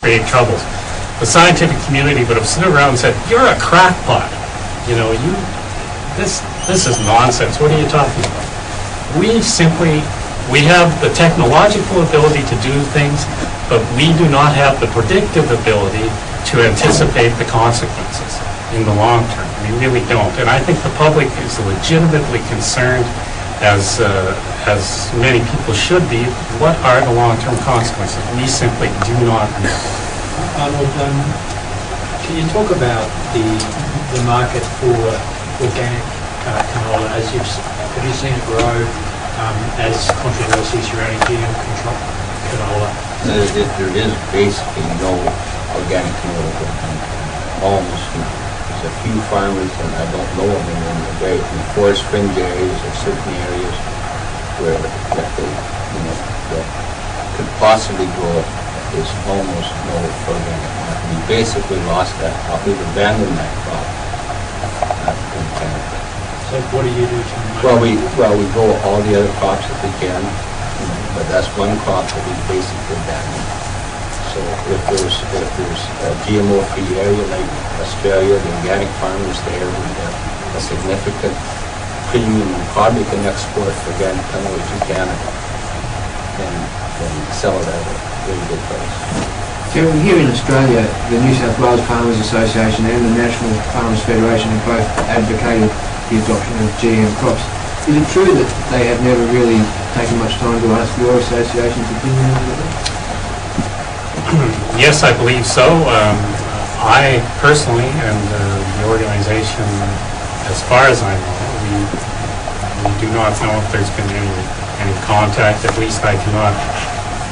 create troubles. The scientific community would have stood around and said, "You're a crackpot. You know, this is nonsense. What are you talking about?" We have the technological ability to do things, but we do not have the predictive ability to anticipate the consequences in the long term. We really don't. And I think the public is legitimately concerned, as many people should be, what are the long-term consequences? We simply do not know. Arnold, can you talk about the market for organic canola? Have you seen it grow as controversy surrounding GM canola? There is basically no organic canola grown. Almost none. There's a few farmers, and I don't know of them in the forest fringe areas or certain areas where that could possibly grow it. There's almost no organic market. We basically lost that crop. We've abandoned that crop in Canada. So what do you do to we grow all the other crops that we can, but that's one crop that we basically abandoned. So if there's a GMO-free area like Australia, the organic farmers there with a significant premium and probably can export for organic canola to Canada and sell it at a very good price. So here in Australia, the New South Wales Farmers Association and the National Farmers Federation have both advocated the adoption of GM crops. Is it true that they have never really taken much time to ask your association's opinion on it? Yes, I believe so. I personally and the organization, as far as I know, we do not know if there's been any contact. At least I cannot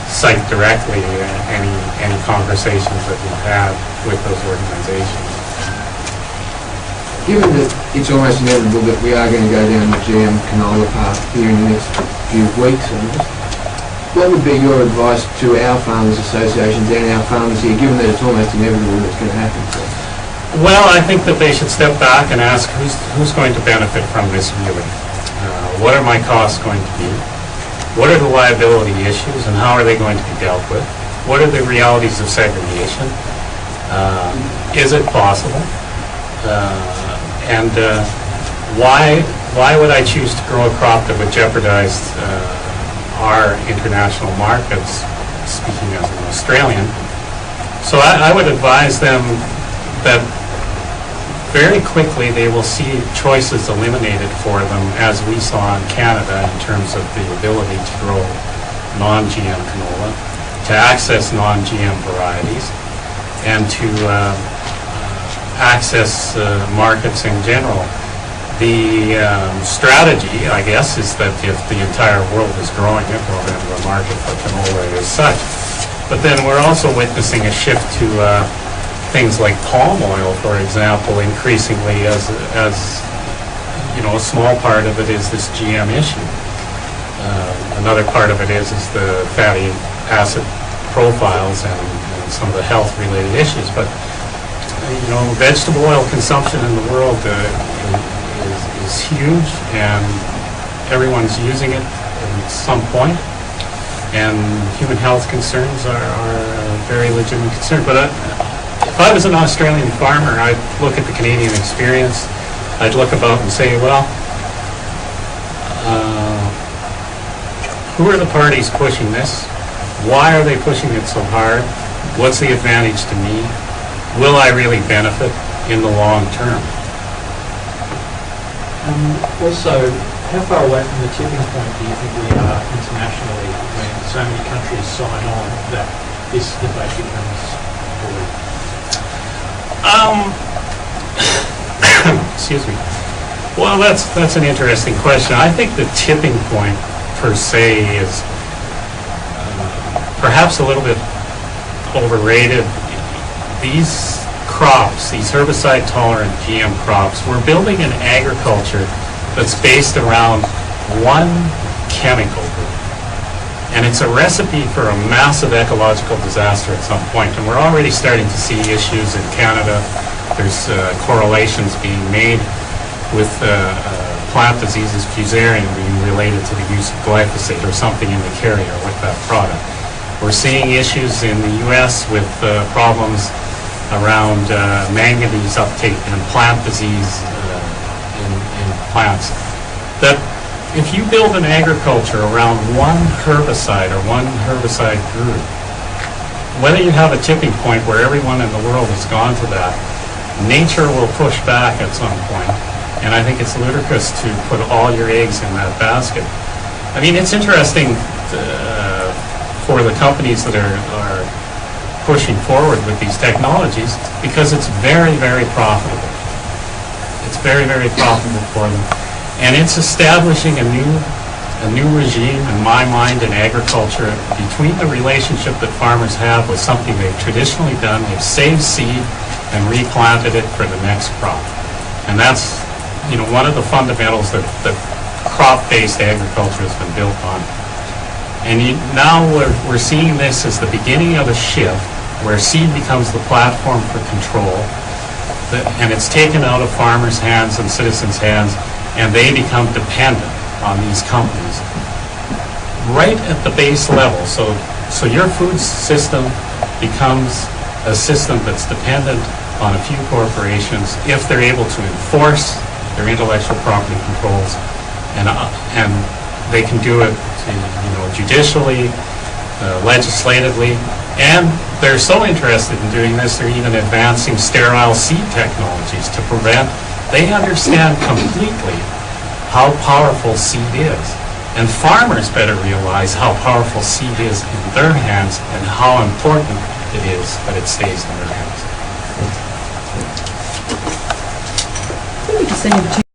cite directly any conversations that we've had with those organizations. Given that it's almost inevitable that we are going to go down the GM canola path here in the next few weeks, what would be your advice to our farmers associations and our farmers here, given that it's almost inevitable that's going to happen? Well, I think that they should step back and ask who's going to benefit from this really. What are my costs going to be? What are the liability issues and how are they going to be dealt with? What are the realities of segregation? Is it possible? And why would I choose to grow a crop that would jeopardize our international markets, speaking as an Australian? So I would advise them that very quickly they will see choices eliminated for them, as we saw in Canada, in terms of the ability to grow non-GM canola, to access non-GM varieties, and to access markets in general. The strategy, I guess, is that if the entire world is growing it, we'll have a market for canola as such. But then we're also witnessing a shift to things like palm oil, for example, increasingly as you know, a small part of it is this GM issue. Another part of it is the fatty acid profiles and some of the health-related issues. But you know, vegetable oil consumption in the world is huge, and everyone's using it at some point, and human health concerns are a very legitimate concern. But if I was an Australian farmer, I'd look at the Canadian experience, I'd look about and say, well, who are the parties pushing this? Why are they pushing it so hard? What's the advantage to me? Will I really benefit in the long term? Also, how far away from the tipping point do you think we are internationally when so many countries sign on that this debate becomes forward? Excuse me. Well, that's an interesting question. I think the tipping point per se is perhaps a little bit overrated. These crops, these herbicide-tolerant GM crops, we're building an agriculture that's based around one chemical group. And it's a recipe for a massive ecological disaster at some point. And we're already starting to see issues in Canada. There's correlations being made with plant diseases, fusarium, being related to the use of glyphosate or something in the carrier with that product. We're seeing issues in the U.S. with problems around manganese uptake and plant disease in plants. That if you build an agriculture around one herbicide or one herbicide group, whether you have a tipping point where everyone in the world has gone to that, nature will push back at some point, and I think it's ludicrous to put all your eggs in that basket. I mean, it's interesting for the companies that are pushing forward with these technologies because it's very, very profitable. It's very, very profitable for them. And it's establishing a new regime, in my mind, in agriculture between the relationship that farmers have with something they've traditionally done. They've saved seed and replanted it for the next crop. And that's, you know, one of the fundamentals that crop-based agriculture has been built on. And now we're seeing this as the beginning of a shift where seed becomes the platform for control, and it's taken out of farmers' hands and citizens' hands, and they become dependent on these companies right at the base level. So your food system becomes a system that's dependent on a few corporations if they're able to enforce their intellectual property controls, and they can do it, judicially, legislatively, and they're so interested in doing this, they're even advancing sterile seed technologies to prevent. They understand completely how powerful seed is, and farmers better realize how powerful seed is in their hands and how important it is that it stays in their hands. I think we just send you